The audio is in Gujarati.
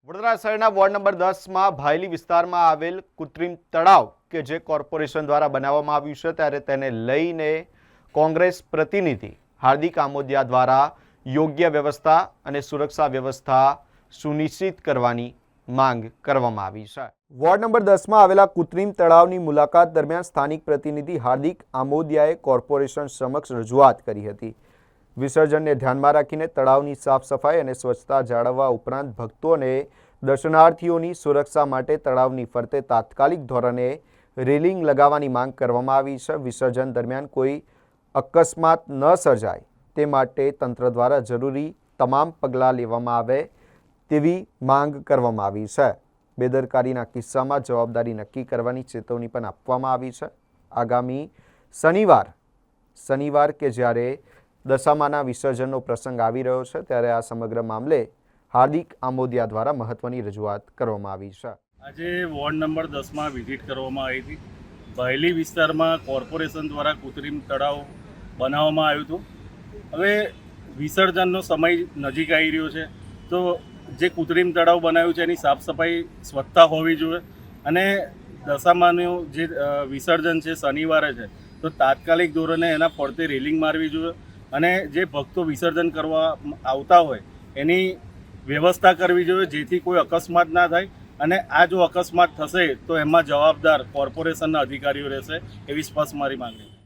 વડોદરા શહેરના વોર્ડ નંબર 10માં ભાયલી વિસ્તારમાં આવેલ કૃત્રિમ તળાવ કે જે કોર્પોરેશન દ્વારા બનાવવામાં આવ્યું છે ત્યારે તેને લઈને કોંગ્રેસ પ્રતિનિધિ હાર્દિક આમોદિયા દ્વારા યોગ્ય વ્યવસ્થા અને સુરક્ષા વ્યવસ્થા સુનિશ્ચિત કરવાની માંગ કરવામાં આવી છે। વોર્ડ નંબર 10માં આવેલા કૃત્રિમ તળાવની મુલાકાત દરમિયાન સ્થાનિક પ્રતિનિધિ હાર્દિક આમોદિયાએ કોર્પોરેશન સમક્ષ રજૂઆત કરી હતી। વિસર્જનને ધ્યાનમાં રાખીને તળાવની સાફ સફાઈ અને સ્વચ્છતા જાળવવા ઉપરાંત ભક્તોને દર્શનાર્થીઓની સુરક્ષા માટે તળાવની ફરતે તાત્કાલિક ધોરણે રેલિંગ લગાવવાની માંગ કરવામાં આવી છે। વિસર્જન દરમિયાન કોઈ અકસ્માત ન સર્જાય તે માટે તંત્ર દ્વારા જરૂરી તમામ પગલાં લેવામાં આવે તેવી માંગ કરવામાં આવી છે। બેદરકારીના કિસ્સામાં જવાબદારી નક્કી કરવાની ચેતવણી પણ આપવામાં આવી છે। આગામી શનિવાર કે જ્યારે દશામાના વિસર્જનનો પ્રસંગ આવી રહ્યો છે ત્યારે આ સમગ્ર મામલે હાર્દિક આમોદિયા દ્વારા મહત્વની રજૂઆત કરવામાં આવી છે। આજે વોર્ડ નંબર 10માં વિઝિટ કરવામાં આવી હતી। ભાયલી વિસ્તારમાં કોર્પોરેશન દ્વારા કૃત્રિમ તળાવ બનાવવામાં આવ્યું હતું। હવે વિસર્જનનો સમય નજીક આવી રહ્યો છે તો જે કૃત્રિમ તળાવ બનાવ્યું છે એની સાફ સફાઈ સ્વચ્છતા હોવી જોઈએ અને દશામાનું જે વિસર્જન છે શનિવારે છે તો તાત્કાલિક ધોરણે એના ફરતે રેલિંગ મારવી જોઈએ અને જે ભક્તો વિસર્જન કરવા આવતા હોય એની વ્યવસ્થા કરવી જોઈએ જેથી કોઈ અકસ્માત ના થાય અને આ જો અકસ્માત થશે તો એમાં જવાબદાર કોર્પોરેશનના અધિકારીઓ રહેશે એવી સ્પષ્ટ મારી માંગણી છે।